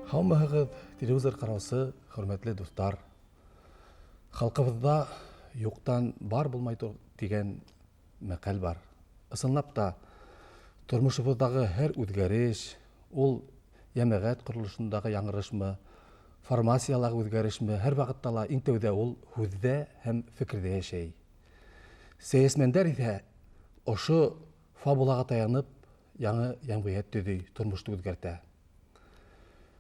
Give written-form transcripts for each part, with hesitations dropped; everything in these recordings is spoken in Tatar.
Хаумыһығыҙ телевизор ҡараусы, хөрмәтле дуҫтар. Халҡыбыҙҙа юҡтан бар булмай тигән мәҡәл бар. Ысынлап та, тормошыбыҙҙағы һәр үҙгәреш, ул йәмәғәт ҡоролошондағы яңырышмы, формациялағы үҙгәрешме, һәр ваҡытта ла иң тәүҙә ул һүҙҙә һәм фекерҙә йәшәй. Сәйәсмәндәр иҫә ошо фабулаға таянып, яңы йәмғиәт төҙөй, тормошты үҙгәртә.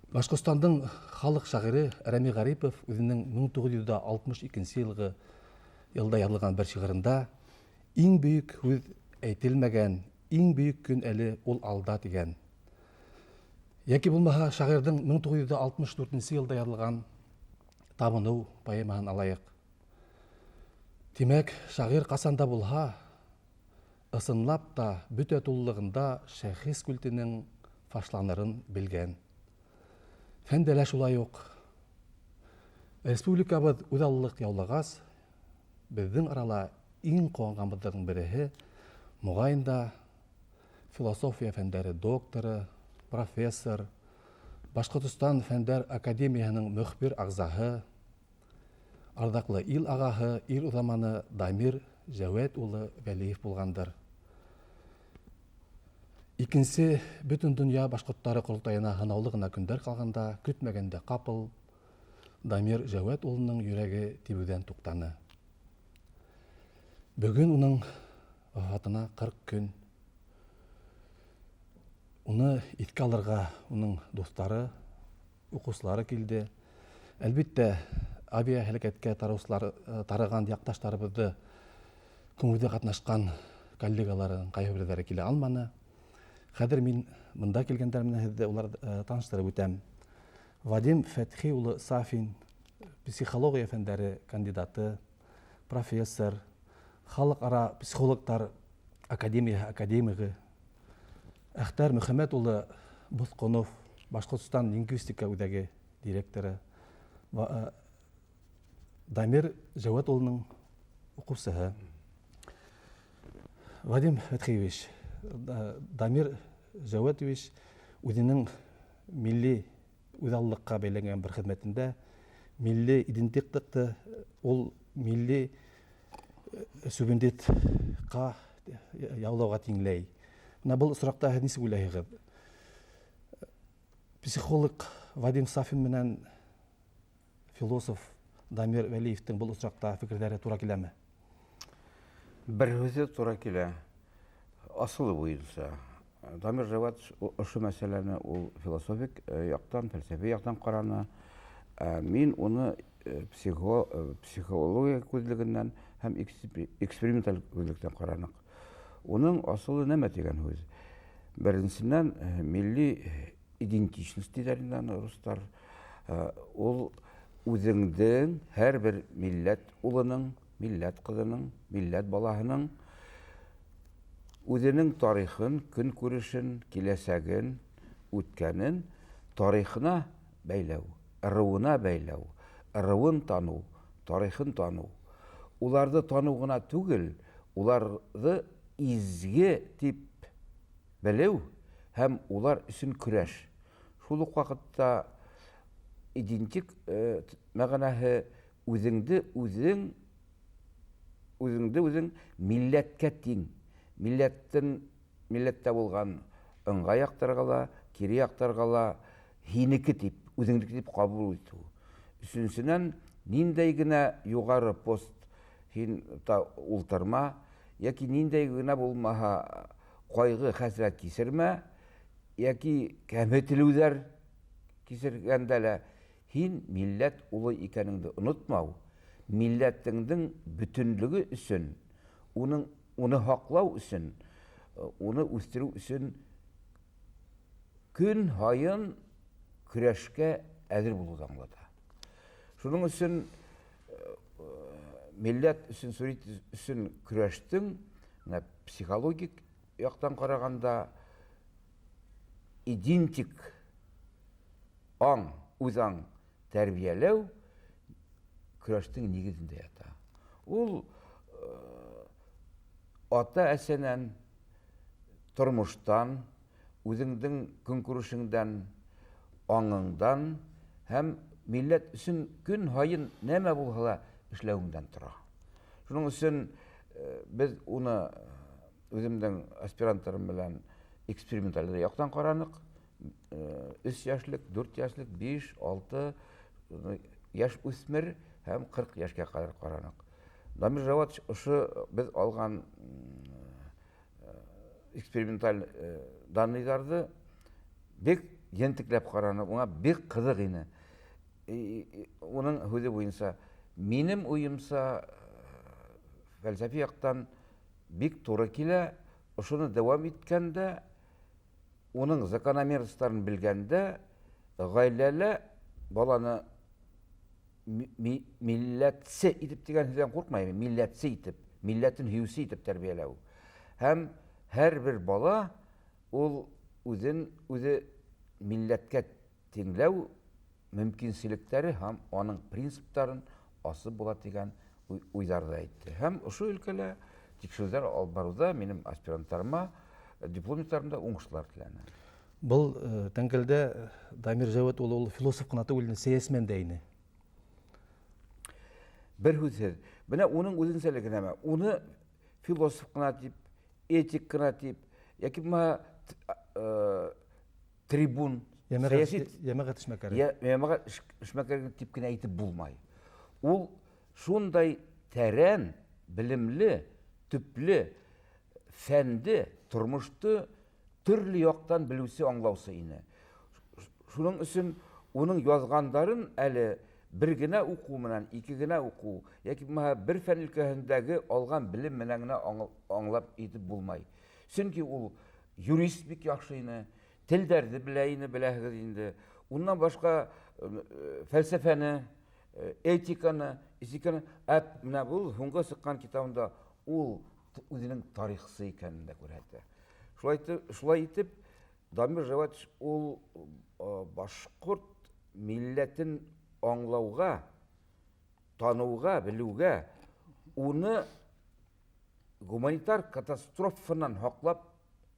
Башҡортостандың халыҡ шағиры Рәми Ғарипов үҙенең 1962 йылда яҙылған бер шиғырында иң бөйөк һүҙ әйтелмәгән, иң бөйөк көн әле ул алда тигән. Йәки булмаһа, шағирҙың 1964 йылда яҙылған Табыныу поэмаһын алайыҡ. Тимәк, шағир ҡасанда булһа, ысынлап та бөтә тулылығында шәхес культының фашланырын белгән. Фәндә лә шулай уҡ. Республикабыҙ үҙаллылыҡ яулағас, беҙҙең арала иң ҡыуанғанбыҙҙың береһе, моғайын да философия фәндәре докторы, профессор, Башҡортостан фәндәр академияһының мөхбир ағзаһы, арҙаҡлы ил ағаһы, ир уҙаманы Дамир Жәүәт улы Вәлиев булғандыр. Икенсе бөтөн донъя башҡорттары ҡоролтайына һынаулы ғына көндәр ҡалғанда, көтмәгәндә ҡапыл Дамир Жәүәт улының йөрәге тибеүҙән туҡтаны. Бөгөн уның вафатына 40 көн. Уны иҫкә алырға уның дуҫтары, уҡыусылары килде. Әлбиттә, авиаһәләкәткә тарыған яҡташтарыбыҙҙы, күңелдә ҡатнашҡан коллегаларын ҡайһы берҙәре килә алманы. Хәҙер мин бында килгәндәр менән һеҙҙе улар таныштырып үтәм. Вадим Фәтхи улы Сафин, психология фәндәре кандидаты, профессор, халыҡ-ара психологтар академияһы академигы, Әхтәр Мөхәмәт улы Боҫҡонов, Башҡортостан лингвистика үҙәге директоры, Дамир Жәүәт улының уҡыусыһы. Вадим Фәтхиевич, Дамир Жәүәтович үҙенең милли үҙаллыҡҡа бәйләнгән бер хеҙмәтендә милли идентичностты ул милли суверенитетҡа яулауға тиңләй. Менә был осраҡта һеҙ нисек уйлайһығыҙ? Психолог Вадим Сафин менән философ Дамир Вәлиевтең был осраҡта фекерҙәре тура киләме? Бер һүҙе тура килә. Асылы буйынса. Дамир Жәүәт ошо мәсьәләне ул философик яҡтан, фәлсәфи яҡтан ҡараны. Мин уны психология күҙлегенән һәм эксперименталь күҙлектән ҡараныҡ. Уның асылы нәмә тигән һүҙ? Беренсенән, милли идентичность тиҙәр инде рустар. Ул үҙеңдең һәр бер милләт улының, милләт ҡыҙының, милләт балаһының үҙенең тарихын, көн күрешен, киләсәген, үткәнен тарихына бәйләү, ырыуына бәйләү, ырыуын таныу, тарихын таныу. Уларҙы таныу ғына түгел, уларҙы изге тип белеү һәм улар өсөн көрәш. Шул уҡ ваҡытта идентик мәғәнәһе үҙеңде үҙең милләткә тиң. Милләттә булған ыңғай яҡтарға ла, кире яҡтарға ла һинеке тип, үҙеңдеке тип ҡабул итеү. Өсөнсөнән, ниндәй генә юғары пост һин ултырма, йәки ниндәй генә булмаһа ҡайғы, хәсрәт кисермә, йәки кәмһетелеүҙәр кисергәндә лә һин милләт улы икәнеңде онотмау, милләтеңдең бөтөнлөгө өсөн, уны һаҡлау өсөн, уны үҫтереү өсөн көн һайын көрәшкә әҙер булыуҙы аңлата. Шуның өсөн милләт өсөн, сурет өсөн көрәштең психологик яҡтан ҡарағанда идентик үҙаң тәрбиәләү көрәштең нигеҙендә ята. Ул ата-әсәнән, тормоштан, үҙеңдең көнкүрешеңдән аңыңдан һәм милләт өчен көн һайын нәмә булһа да эшләвеңдән тора. Шуның өчен без уны үземнең аспирантларым белән эксперименталь яктан каранык. 3 яшьлек, 4 яшьлек, 5, 6 яшь үсмер һәм 40 яшькә кадәр каранык. Дамир Җавад ошы без алган эксперименталь данныйларны бик ентекләп каранык, уңа бик кызык ине. Уның үзе буенча, минем уемса фәлсәфи яктан бик туры килә, ошоны дәвам иткәндә, уның закономерностьларын белгәндә, гаиләле баланы милләтсе итеп дигән сүздән куркмайм, милләтсе итеп, милләтен һөюсе итеп тәрбияләү. Һәм һәрбер бала ул үзе милләткә тиңләү мөмкинчелекләре һәм аның принципларын асып була дигән уйларда әйтте. Һәм ошо өлкәдә тикшерүләр алып баруда минем аспирантларыма, дипломникларымда уңышлар теләнә. Бұл тәңгәлдә Дамир Җавад ул философ кына түгел, сәясәтмән дә ине. Бер һүзсез, менә уның үзенчәлеге нәмә? Уны философ кына дип, этик кына дип, яки трибун, Ямәгать эшмәкәр дип кенә әйтеп булмай. Ул шундай тәрән, белемле, төпле, фәнде, тормышты төрле яктан белүсе, аңлаусы ине. Шуның өчен уның язгандарын әле бер генә уку менән, ике генә уку, яки бер фән өлкәсендәге алган белем менән генә аңлап итеп булмай. Чөнки ул юрист бик яхшы ине, телдәрне белә ине, беләһегез инде. Уннан башка фәлсәфәне, этиканы, физиканы, менә бу һуңгы чыккан китабында ул үзенең тарихчысы икәнен дә күрһәтә. Шулай итеп, Дамир Җавад ул башкорт милләтен аңлауга, тануга, белүгә, уны гуманитар катастрофадан һаклап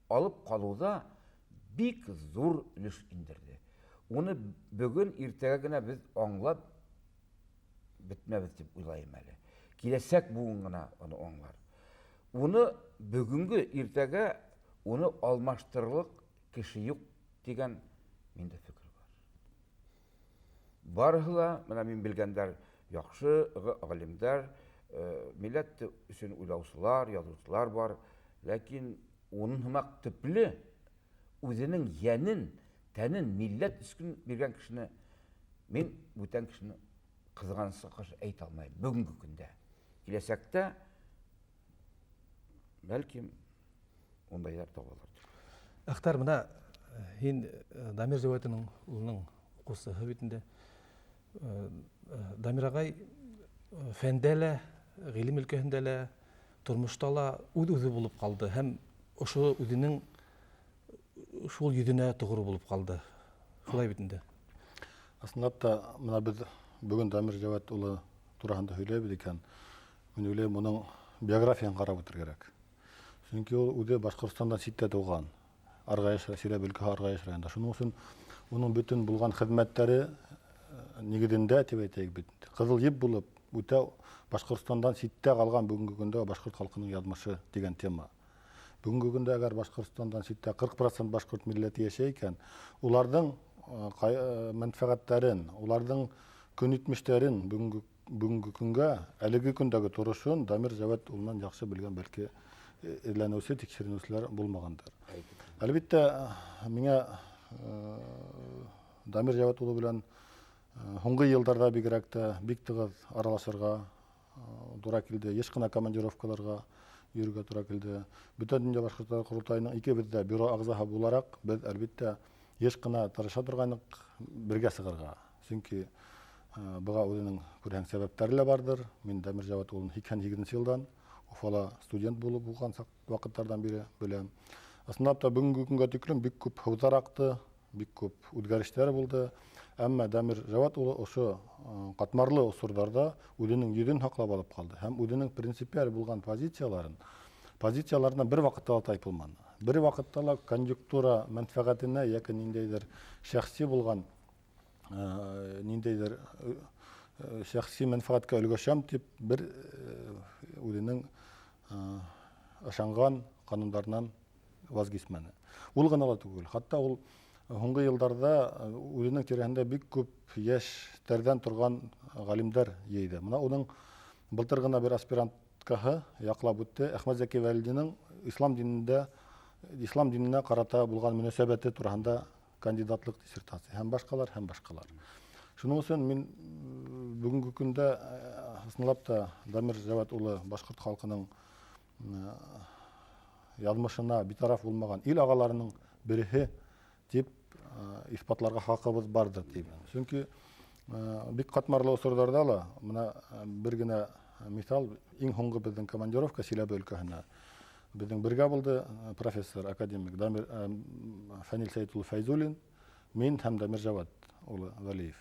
алып калуда бик зур өлеш индерде. Уны бүген иртәгә генә без аңлап бетмәбез дип уйлайм әле. Киләсәк бүген генә аны аңлар. Уны бүгенге иртәгә уны алмаштырырлык кеше юк дигән миндә фикер бар. Барысы да, менә мин белгәндәр, яхшы галимнәр, милләт өчен уйлаучылар, язучылар бар, ләкин уның һымак төпле үзенең янен, тәнен милләт өчен биргән кешене мин бүтән кешене кызганычка каршы әйтә алмыйм бүгенге көндә. Киләсәктә бәлки ондайлар табылыр. Әхтар, менә һин Дамир Җавадның улының укучысы битендә Дамир агай фәндә лә, гыйлем өлкәсендә лә, тормышта ла үзе булып калды һәм ошо үзенең шул йөзенә тугры булып калды. Шулай битендә. Aslında da менә без бүген Дамир Җавад улы турында һөйләбез икән. Мин уйлыйм, моның биографиясын карап үтәргә кирәк. Чөнки ул үзе Башкортстандан читтә туган. Аргаяш Силәбе өлкәсе Аргаяш районында. Шуның өчен уның бүтән булган хезмәтләре нигезендә дип әйтәйек бит. Кызыл еп булып үтә Башкортстандан читтә калган бүгенге көндә башкорт халкының язмышы дигән тема. Бүгенге көндә әгәр Башкортстандан читтә 40% башкорт милләте яшәй икән, уларның мәнфәгатьләрен, уларның көнитмешләрен бүгенге көнгә, әлеге көндәге турышын Дамир Җавад улынан яхшы белгән, бәлки эзләнүче, тикшеренүчеләр булмагандыр. Әлбәттә, миңа Дамир Җавад улы белән һуңгы елларда бигрәк тә бик тыгыз аралашырга туры килде, еш кына командировкаларга йөрергә туры килде. Бүтән дөнья башкортлар курултайының икебез дә бюро агзаһы буларак, без әлбәттә еш кына тырыша торганык бергә сыгырга. Чөнки буга үзенең күргән сәбәпләре лә бардыр. Мин Дамир Җавад улын 2008 елдан Уфала студент булып булган вакытлардан бире беләм. Aslında da бүгенге көнгә тиклем бик күп хәүзар акты, бик күп үзгәрешләр булды. Әмма Дамир Җавад улы ошо катмарлы усурларда үзенең йөзен һаклап алып калды һәм үзенең принципиаль булган позицияларына бер вакытта ла тайпылмады. Бер вакытта ла конъюнктура мәнфәгатенә яки ниндәйдер шәхси булган ниндейдер шәхси мәнфәгатькә өлгәшәм дип бер үзенең ышанган кануннарыннан вазгисмәне. Ул гына ла түгел, хатта ул һуңгы елларда үзенең тирәһендә бик күп яшьтәрдән торган галимдәр йыйды. Менә уның былтыр гына бер аспиранткаһы яклап үтте Әхмәт Зәки Вәлидинең ислам диненә карата булган мөнәсәбәте турында кандидатлык диссертация һәм башкалар. Шуның өчен мин бүгенге көндә ысынлап та Дамир Җавад улы башкорт халкының язмышына битараф булмаган ил агаларының береһе дип испатларга хакыбыз бардыр дип. Чөнки бик катмарлы осырларда ла менә бер генә мисал, иң һуңгы безнең командировка Силәбе өлкәһенә безнең бергә булды профессор академик Дамир Фәнил Сәйдуллов Фәйзуллин, мин һәм Дамир Җавад улы Вәлиев.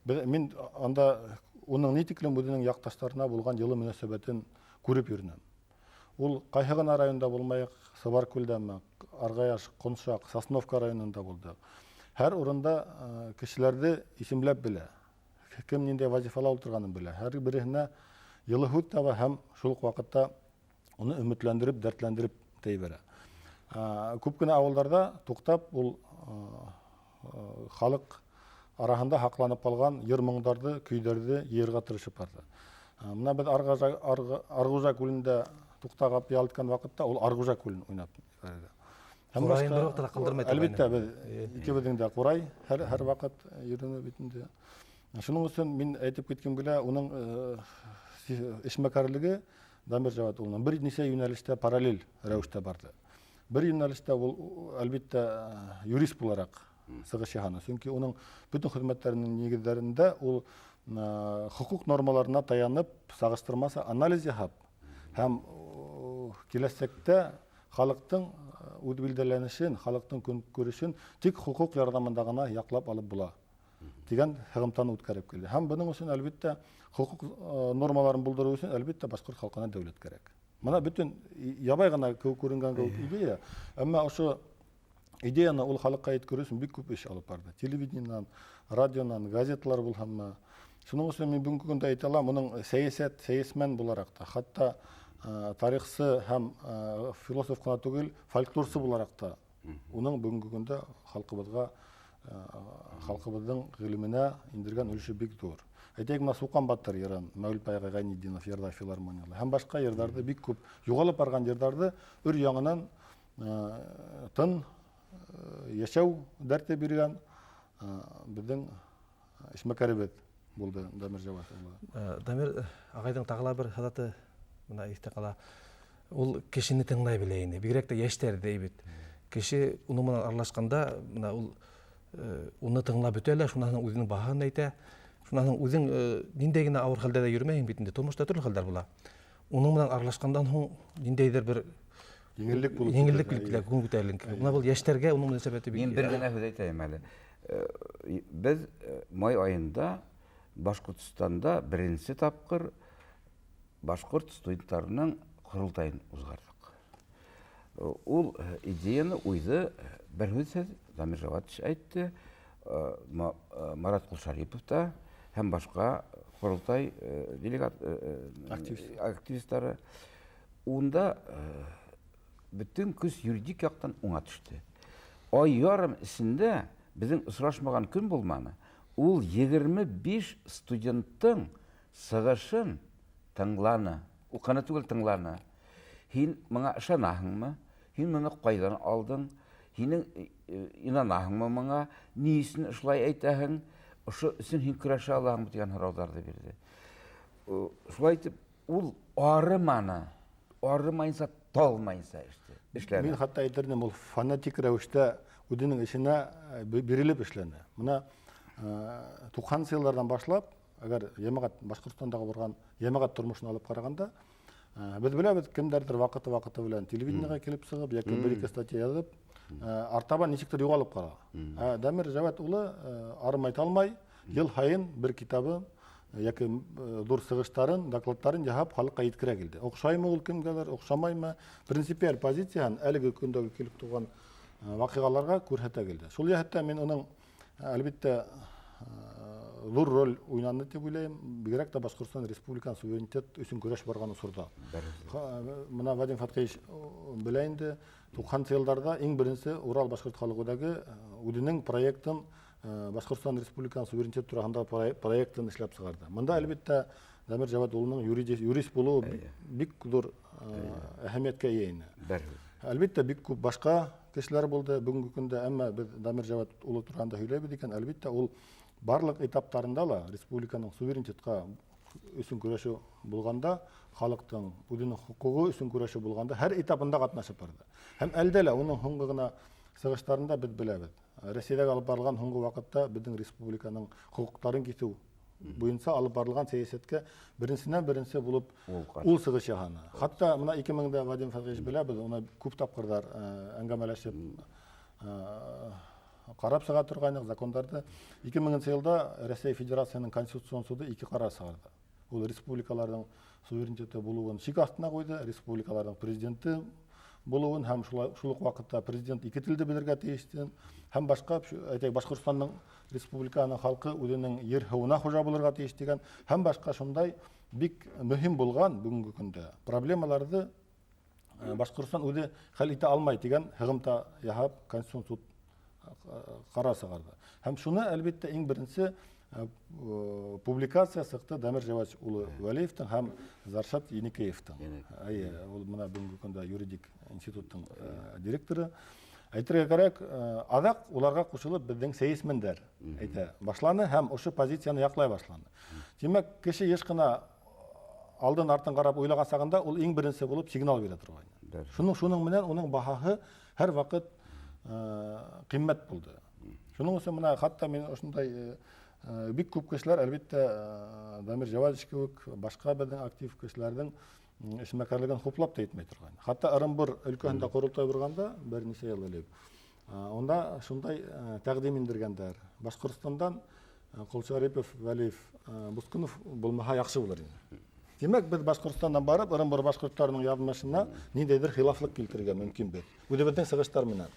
Мин анда уның ни тиклем үзенең якташларына булган йылы мөнәсәбәтен күреп йөрнем. Ул кайһы гына районда булмай, Сыбаркүлдәме, Аргаяш, Коншак, Сосновка районында булды. Һәр урында кешеләрне исемләп белә. Кем ниндәй вазифалар утырганын белә. Һәр береһенә йылы һүт таба һәм шул ук вакытта уны өметләндереп, дәртләндереп тәйбәрә. Күп кенә авылларда туктап ул халык арасында хакланып калган йыр-моңдарды, көйләрне йырга тырышып барды. Менә без Аргужа күлендә туктагап ялткан вакытта ул Аргужа күлен уйнап барды. Һәм башка әлбәттә без икебезнең дә Курай һәр вакыт йөрүне битендә. Шуның өчен мин әйтеп киткән белә, уның эшмәкәрлеге Дамир Җавад улының бер ничә юнәлештә параллель рәвештә барды. Бер юнәлештә ул әлбәттә юрист буларак сыгыш яһаны. Чөнки уның бүтән хезмәтләренең нигезләрендә ул хукук нормаларына таянып, сагыштырмаса анализ яһап һәм киләчәктә халыктың үз билдәләнешен, халыктың көнкүрешен тик хукук ярдәмендә гына яклап алып була дигән хәгымтаны үткәреп килде. Һәм буның өчен әлбәттә хукук нормаларын булдыру өчен әлбәттә башкорт халкына дәүләт кирәк. Менә бүтән ябай гына күренгән идея, әмма ошо идеяны ул халыкка yetkерү өчен бик күп эш алып барды. Телевидениеннан, радионан, газеталар булһаммы. Шуның өчен мин бүгенге көндә әйтә алам, уның сәясәтмән буларак та, хатта тарихчы һәм философ кына түгел, фольклорчы буларак та уның бүгенге көндә халкыбызның гыйлеменә индергән өлеше бик зур. Әйтәйек, менә Сукан Батыр йырын, Мәүлид Байгай Гайнетдинов йырда филармониялар һәм башка йырларда бик күп югалып барган йырларда өр яңынан тын яшәү дәрте биргән безнең эшмәкәребез булды Дамир Җавад улы. Дамир агайдың тагыла бер хадаты мына истә кала. Ул кешене тыңлай белә инде. Бигрәк тә яшьтәр дәйбит. Кеше уның менән аралашканда, менә ул уны тыңлап бетәләр, шуннан үзенең баһаны әйтә. Шуннан үзең ниндәй генә авыр хәлдә дә йөрмәйин бит инде. Тормышта төрле хәлләр була. Уның менән аралашкандан һуң ниндәйдер бер еңеллек килә, күңел күтәрелү. Менә бу яшьтәргә уның мөнәсәбәте бик. Мин бер генә һүз әйтәм әле. Без май айында Башкортстанда беренче тапкыр башкорт студентларының курултайын узгардык. Ул идеяны уйды бер һүз Дамир Җавад әйтте, Марат Кулшарипов та һәм башка курултай делегат активистлары. Унда бүтән көз юридик яктан уңа төште. Ай ярым исендә безнең очрашмаган көн булманы. Ул 25 студенттың сыгышын тыңланы. Уканы түгел тыңланы. Һин моңа ышанаһыңмы? Һин моны кайдан алдың? Һинең инанаһыңмы моңа? Ни өчен шулай әйтәһең? Ошо өчен һин көрәшә алаһыңмы дигән һорауларны бирде. Шулай итеп, ул арымайса, талмайса эшләде. Мин хатта әйтердем, ул фанатик рәвештә үзенең эшенә бирелеп эшләне. Менә 90 еллардан башлап, әгәр Башкортстандагы барган ямагат тормышын алып караганда, без беләбез, кемдәрдер вакыты белән телевидениегә килеп сыгып, яки бер-ике статья язып, артабан ничектер югалып кала. Дамир Җавад улы арымай талмай, ел һайын бер китабын яки зур сыгыштарын, докладларын яһап халыкка yetkерә килде. Охшаймы ул кемгәдер, охшамаймы, принципиаль позициян әлеге көндәге килеп туган вакыйгаларга күрһәтә килде. Шул яһәттә мин уның әлбәттә зур роль уйнанды деп ойлаймын. Бигерәк та Башкортстан Республиканың суверенитет өчен көрәш барган усурда. Мына Вадим Фаткевич белә инде 90 елларда иң беренче Урал башкорт халыгыдагы үзенең проектын Башкортстан Республиканың суверенитет турында проектын эшләп чыгарды. Монда әлбәттә Дамир Җавад улының юрист булуы бик зур әһәмияткә ия ине. Әлбәттә бик күп башка кешеләр булды бүгенге көндә, әмма без Дамир Җавад улы турында һөйләбез икән, әлбәттә ул барлык этаптарында ла республиканың суверенитетка өчен көрәше булганда, халыктың үзенең хукугы өчен көрәше булганда һәр этабында катнашып барды. Һәм әлдә лә уның соңгы гына сыгыштарында без беләбез. Россиядә алып барылган соңгы вакытта безнең республиканың хукукларын китү буенча алып барылган сәясәткә беренче булып ул сыгыш яһаны. Хатта менә 2000дә Вадим Фаткевич беләбез, уны күп тапкырлар әңгәмәләшеп карап чыга торган законнарда 2000 елда Россия Федерацияның Конституцион суды 2 карар чыгарды. Ул республикаларның суверенитеты булуын шик астына куйды, республикаларның президенты булуын һәм шул ук вакытта президент 2 телдә белергә тиештен, һәм башка әйтәк Башкортстанның республиканың халкы үзенең йер һавына хуҗа булырга тиеш дигән һәм башка шундай бик мөһим булган бүгенге көндә проблемаларны Башкортстан үзе хәл итә алмай дигән хәгымта яһап Конституцион суд карар чыгарды. Һәм шуны әлбәттә иң беренче публикация сыкты Дамир Җавад улы Вәлиевтің һәм Заршат Еникеевтің. Ул менә бүгенге көндә юридик институттың директоры. Әйтергә кирәк, адак уларга кушылып безнең сәясмәннәр әйтә башланы һәм ошо позицияны яклай башланды. Димәк, кеше еш кына алдан артын карап уйлаган сагында ул иң беренче булып сигнал бирә торган. Шуның менән уның баһаһы һәр вакыт кыйммәт булды. Шуның өчен менә хатта мин ошондай бик күп кешеләр әлбәттә Дамир Җавадович кебек башка безнең актив кешеләрнең эшмәкәрлеген хуплап та әйтмәй торган. Хатта Ырымбур өлкәһендә курултай барганда берничә ел элек онда шундай тәкъдим индергәннәр. Башкортстандан Кулчарипов, Вәлиев, Бускунов булмаһа яхшы булыр иде. Димәк, без Башкортстандан барып Ырымбур башкортларының язмышына ниндәйдер хилафлык килтерергә мөмкин бит. Үзебезнең сыгыштар менән.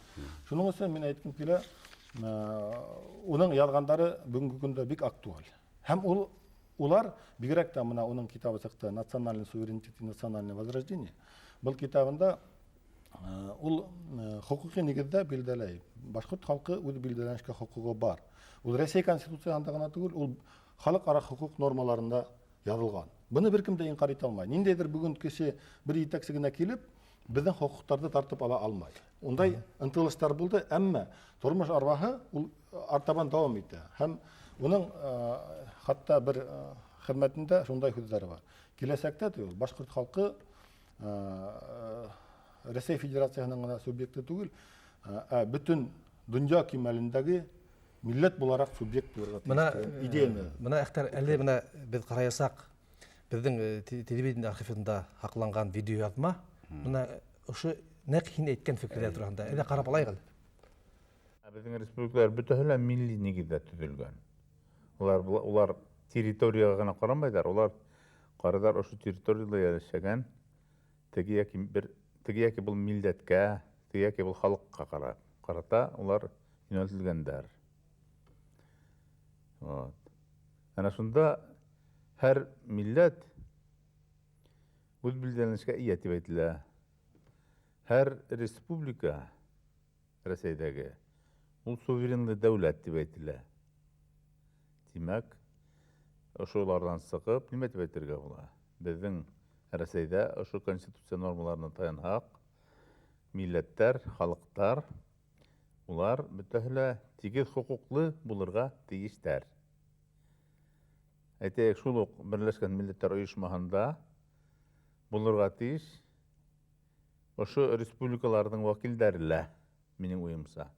Шуның өчен мин әйткем килә, уның язгандары бүгенге көндә бик актуаль. Һәм улар бигрәк тә менә уның китабы чыкты «Национальный суверенитет и национальное возрождение». Был китабында ул хукукый нигездә билдәләй. Башкорт халкы үз билдәләнешкә хукугы бар. Ул Россия Конституциясында гына түгел, ул халыкара хукук нормаларында язылган. Буны беркем дә инкар итә алмый. Ниндәйдер бүген кеше бер итәксе генә килеп, безнең хукуктарны тартып ала алмай. Ундай ынтылыштар булды, әмма тормыш арбаһы ул артабан дәвам итә. Һәм уның хатта бер хезмәтендә шундай сүзләре бар. Киләсәктә түгел, башкорт халкы Россия Федерациясының гына субъекты түгел, бөтен дөнья кимәлендәге милләт буларак субъект булырга тиеш идеяны. Менә әхтәр әле менә без карасак, безнең телевидение архивында хакланган видео язма, менә ошо нәкъ һин әйткән фикерләр турында. Әле карап алайык. Безнең республикалар бөтәһе милли нигездә төзелгән. Улар территорияга гына карамайдар, улар карадар ошо территорияда яшәгән теге яки бул милләткә, теге яки бул халыкка карата улар юнәлтелгәннәр. Вот. Әнә шунда һәр милләт үз билдәләнешкә ия дип әйтелә. Һәр республика Россиядәге ул суверенлы дәүләт дип әйтелә. Димәк, ошолардан сыгып, нимә дип әйтергә була? Безнең Россиядә ошо конституция нормаларына таянһак, милләттәр, халыктар улар бөтәһе тигез хукуклы булырга тиештәр. Әйтәйек, шул ук Берләшкән Милләттәр оешмаһында булырга тиеш ошо республикаларның вакилләре лә, минең уемса.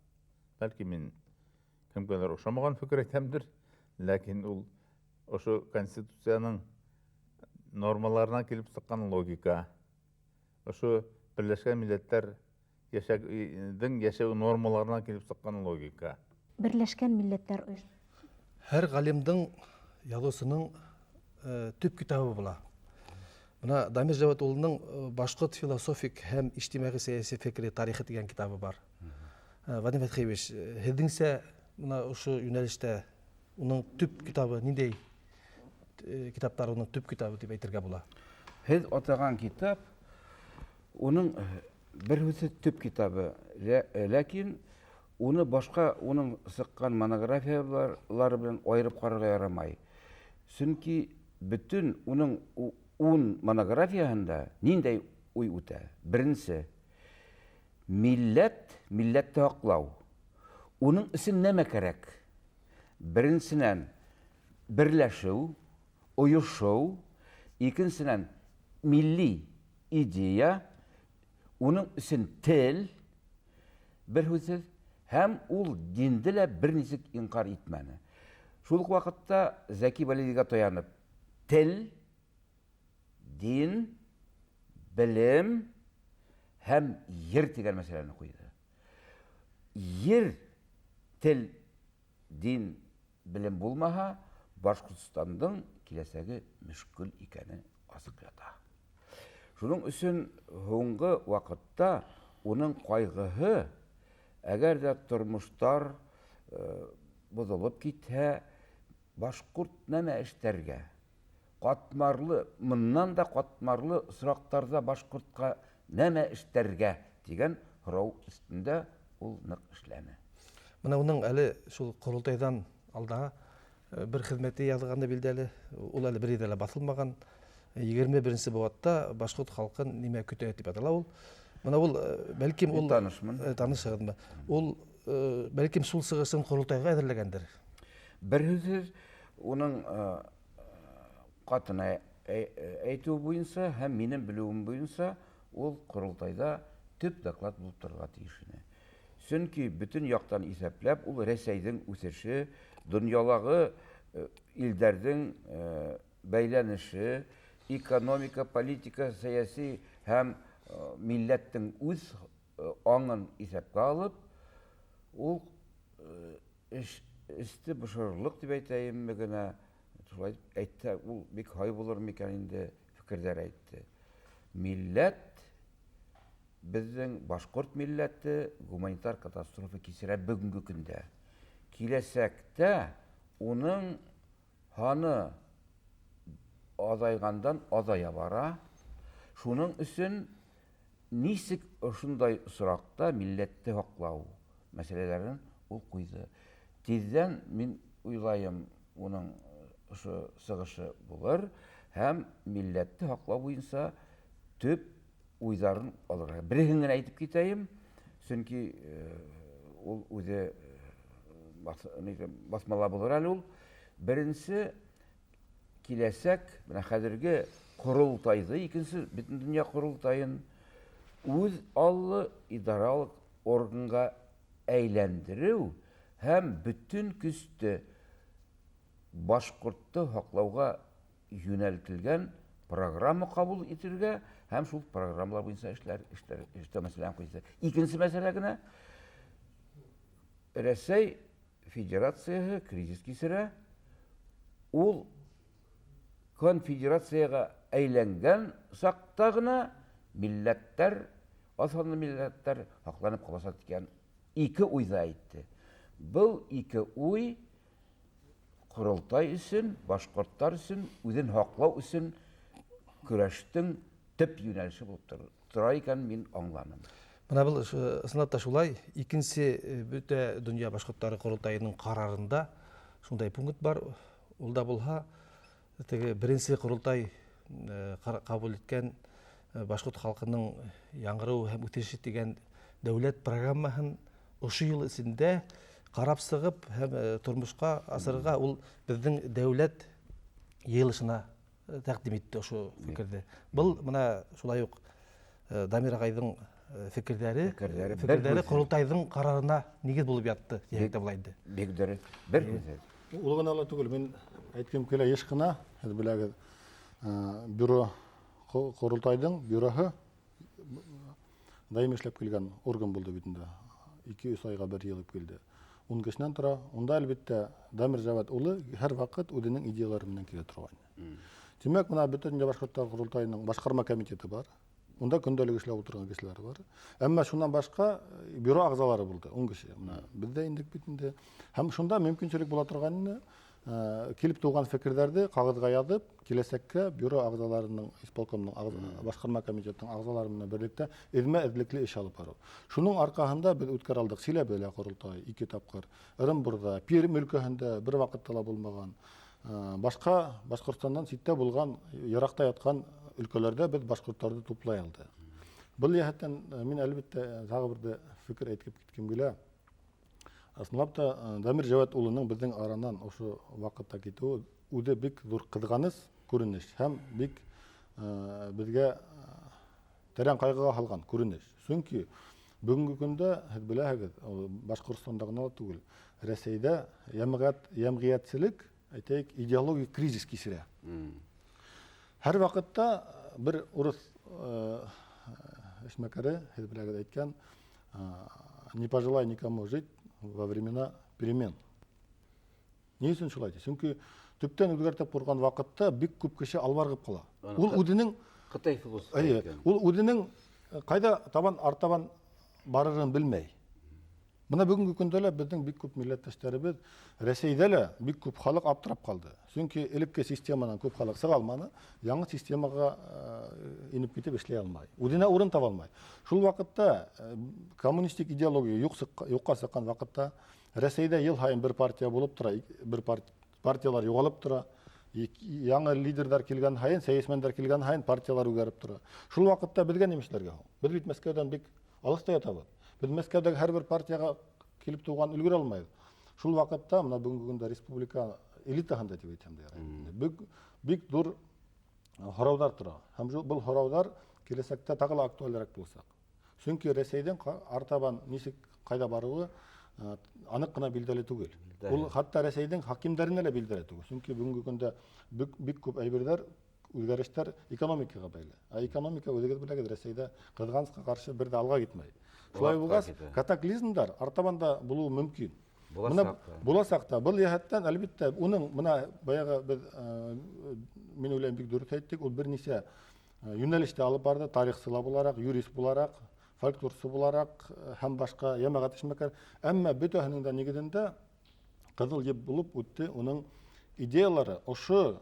Бәлки мин кемгәдер ошамаган фикер әйтәмдер, ләкин ул ошо конституцияның нормаларына килеп сыккан логика, ошо Берләшкән Милләттәр яшәү нормаларына килеп сыккан логика. Берләшкән Милләттәр Һәр галимдың язусының төп китабы була. Менә Дамир Җавад улының башкорт философик һәм иҗтимагый сәяси фикри тарихы дигән китабы бар. Вадим Фаткевич, һездеңсә менә ошо юнәлештә Уның төп китабы ниндәй китаптар уның төп китабы дип әйтергә була? Һез атаган китап, уның бер үзе төп китабы, ләкин уны башка уның сыккан монографиялары белән аерып карарга ярамай. Чөнки bütün уның 10 монографияһында ниндәй уй үтә? Беренче, милләтте аклау. Уның өчен нәмә кирәк? Беренчедән, берләшү, оешу, икенчедән, милли идея, уның өчен тел, бер сүз, һәм ул динде лә берничек инкар итмәне. Шул ук вакытта Зәки Вәлидигә таянып, тел, дин, белем һәм ер дигән мәсьәләне куйды. Ер, тел, дин, белем булмаһа, Башкортстандың киләсәге мөшкил икәне асык ята. Шуның өчен һуңгы вакытта уның кайгыһы, әгәр дә тормыштар бозылып китһә, башкорт нәмә эштәргә? Катмарлы, моннан да катмарлы сорактарда башкортка нәмә эштәргә дигән һорау өстендә ул нык эшләне. Менә уның әле шул Корылтайдан алда бер хезмәте язганы билдәле, ул әле бер идә басылмаган. 21 баватта башкорт халкын нимә көтә дип атала ул. Менә ул бәлким ул танышыгызмы? Ул бәлким шул сыгышын Корылтайга әзерләгәндер. Бер сүз уның катына әйтү буенча һәм минем белүем буенча ул Корылтайда төп доклад булып торырга тиеш иде. Чөнки бүтән яктан исәпләп ул Рәсәйнең үсеше, дөньядагы илдәрнең бәйләнеше, экономика, политика, сәяси һәм милләттең үз аңын исәпкә алып, ул эште башарырлык дип әйтәйемме генә, шулай әйтә, ул бик хай булыр микән инде фикерләр әйтте. Милләт, безнең башкорт милләте гуманитар катастрофа кичерә бүгенге көндә. Киләсәктә уның ханы азайгандан азая бара. Шуның өчен ничек шундай соракта милләтте хаклау мәсьәләләрен ул куйды. Тиздән мин уйлайым, уның сыгышы булыр һәм милләтте хаклау буенча төп уйларын алырга. Берен генә әйтеп китәем, чөнки ул үзе басмала булыр әле ул. Беренче киләсәк, менә хәзерге Корылтайды, икенче бөтен дөнья Корылтайын үз аллы идаралык органга әйләндерү һәм бүтән көчтә башкортты хаклауга юнәлтелгән программа кабул итәргә һәм шул программалар буенча эшләр мәсьәлән куйды. Икенче мәсьәлә генә Рәсәй Федерацияһы кризис кисерә. Ул конфедерацияга әйләнгән сакта гына милләттәр, асанлы милләттәр хакланып калса дигән ике уйда әйтте. Был ике уй Корылтай өчен, башкортлар өчен, үзен хаклау өчен көрәштең төп юнәлеше булып тора икән мин аңланым. Менә бу ысынлап шулай, икенче бүтә дөнья башкортлары Корылтайының карарында шундай пункт бар. Ул да булһа, теге беренче Корылтай кабул иткән башкорт халкының яңгырау һәм үтеше дигән дәүләт программасын ошо ел исендә карап сыгып һәм тормышка асырырга ул безнең дәүләт йылышына тәкъдим итте ошо фикерде. Бул менә шулай ук Дамир агайдың фикерләре Корылтайдың карарына нигез булып ятты дигәндә була инде. Бик дөрес. Бер үзе. Ул гына түгел, мен әйткем килә еш кына, һез беләгез, бюро Корылтайдың бюроһы даим эшләп килгән орган булды бит инде. 2-3 айга бер елып килде. 10 кешенән тора. Унда әлбәттә Дамир Җавад улы һәр вакыт үзенең идеялары белән килә торган. Димәк, менә бөтен башкортлар Корылтайының башкарма комитеты бар. Унда көндәлек эшләп утырган кешеләр бар. Әмма шуннан башка бюро агзалары булды, 10 кеше. Менә бездә инде бит инде. Һәм шунда мөмкинчелек була торганны килеп туган фикердерди кагыдга язып, киләсәккә бюро агзаларының, исполкомның, башкарма комитетының агзалары менән берлектә эзмә-эзлекле эш алып бару. Шуның аркаһында без үткәр алдык Силәбедә курултай 2 тапкыр, Ырымбурда, Пермь өлкәһендә бер вакытта ла булмаган. Башка Башкортстаннан ситтә булган, яракта яткан өлкәләрдә без башкортларны туплай алдык. Бұл яһаттан мин әлбәттә тагы бер фикер әйтеп киткем килә. Асылап та Дамир Җават улының безнең араннан ошо вакытта китүе үзе бик зур кызганыш күренеш һәм бик безгә тәрән кайгыга салган күренеш. Чөнки бүгенге көндә һез беләһегез, Башкортстанда гына түгел, Рәсәйдә ямгыятьчелек, әйтәйек, идеологик кризис кисерә. Һәр вакытта бер урыс эшмәкәре, һез беләгез әйткән, не пожелай никому жить во времена перемен. Ни өчен шулай ди? Чөнки төптән үзгәртеп курган вакытта бик күп кеше албаргып кала. Ул үзенең Кытай философы. ул үзенең кайда табан артабан барырын белмәй. Менә бүгенге көндә лә безнең бик күп милләттәшләребез Рәсәйдә лә бик күп халык аптырап калды. Чөнки элекке системадан күп халык сыга алманы, яңа системага инеп китеп эшләй алмай. Үзенә урын таба алмай. Шул вакытта коммунистик идеология юкка сыккан вакытта Рәсәйдә ел һайын бер партия булып тора, бер партиялар югалып тора. Яңа лидерлар килгән һайын, сәясәтмәннәр килгән һайын партиялар үгәреп тора. Шул вакытта безгә нимешләргә? Без бит Мәскәүдән бик алыста ятабыз. Biz Мәскәүдәге һәрбер партияга килеп туган өлгерә алмайбыз. Шул вакытта менә бүгенге көндә республика элитаһында дип әйтәм дә. Бик зур һораудар тора. Һәм бу һораудар киләсәктә тагы ла актуальрак булсак. Чөнки Рәсәйдән артабан ничек кайда баруы анык кына билдәле түгел. Ул хәтта Рәсәйдән хакимдәренә дә билдәле түгел. Чөнки бүгенге көндә бик күп әйберләр, үзгәрешләр экономикага бәйле. Экономика үзегез беләгез Рәсәйдә кызганычка каршы бер дә алга китмәй. Шулай булгач, катаклизмдар артабанда булуы мөмкин. Буласакта, был яһаттан әлбәттә уның менә баягы без мин уйлыйм бик дөрес әйттек, ул берничә юнәлештә алып барды, тарихчылар буларак, юрист буларак, фольклорчы буларак һәм башка ямагат эшмәкәр. Әмма бөтәһенең дә нигезендә кызыл еп булып үтте уның идеялары ошо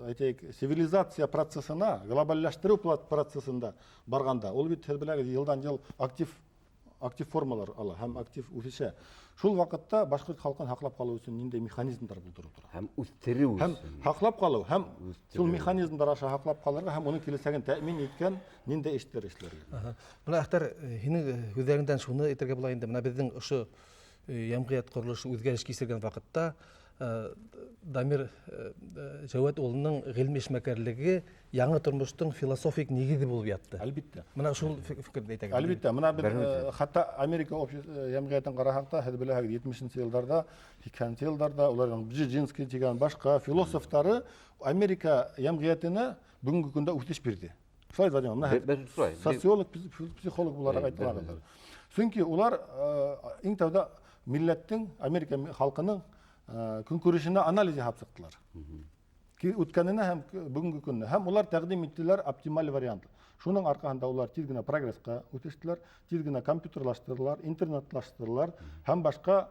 әйтәйек, цивилизация процессына, глобальләштерү процессында барганда, ул бит һез беләгез, елдан ел актив формалар ала һәм актив үсешә. Шул вакытта башкорт халкын хаклап калу өчен нинди механизмдар булдыру тора. Һәм үстерү Һәм хаклап калу, һәм шул механизмдар аша хаклап калырга һәм уның киләсәген тәэмин иткән нинди эшләр эшләргә. Менә Ахтар, һинең үзләреңдән шуны әйтергә була инде. Менә безнең ошо ямгыять курылышы үзгәреш кисергән вакытта Дамир Җават улының гыйльми эшмәкәрлеге яңа тормыштың философик нигезе булып ятты. Әлбәттә. Менә шул фикерне әйтәгез. Әлбәттә, менә без хәтта Америка ямгыятын карасак та, һез беләгез, 70нче елларда, 80нче елларда уларның Бжезинский дигән башка философтары Америка ямгыятына бүгенге көндә үсеш бирде. Шулай да менә социолог, психолог буларак әйтәләр. Чөнки улар иң тәүдә милләттең, Америка халкының көн күрешенә анализ ясап чыктылар. Үткәненә һәм бүгенге көнне. Һәм улар тәкъдим иттеләр оптималь вариант. Шуның аркасында улар тиз генә прогресска үтештеләр, тиз генә компьютерлаштырдылар, интернетлаштырдылар һәм башка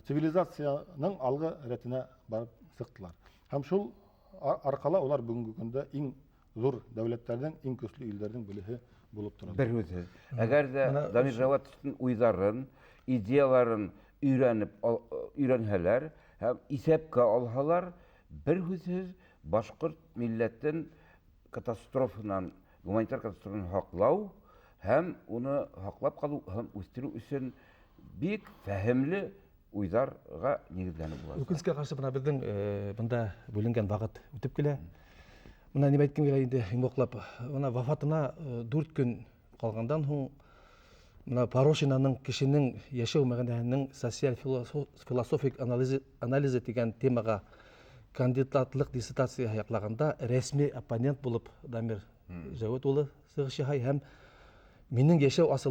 цивилизацияның алгы рәтенә барып чыктылар. Һәм шул аркалы улар бүгенге көндә иң зур дәүләтләрнең, иң көчле илләрнең билеһе булып тора. Бер үзе. Әгәр дә Дамир Җаватовның уйларын, идеяларын өйрәнһәләр һәм исәпкә алһалар, бер һүзсез башкорт милләтен катастрофанан, гуманитар катастрофадан хаклау һәм уны хаклап калу һәм үстерү өчен бик фәһемле уйларга нигезләнеп була. Үкенечкә каршы менә безнең монда бүленгән вакыт үтеп килә. Менә ни әйткән килә инде имоклап, менә вафатына 4 көн калгандан һуң менә Порошинаның кешенең яшәү мәгънәсенең социаль философик анализы дигән темага кандидатлык диссертация яклаганда рәсми оппонент булып Дамир Җават улы чыгыш яһай һәм минең яшәү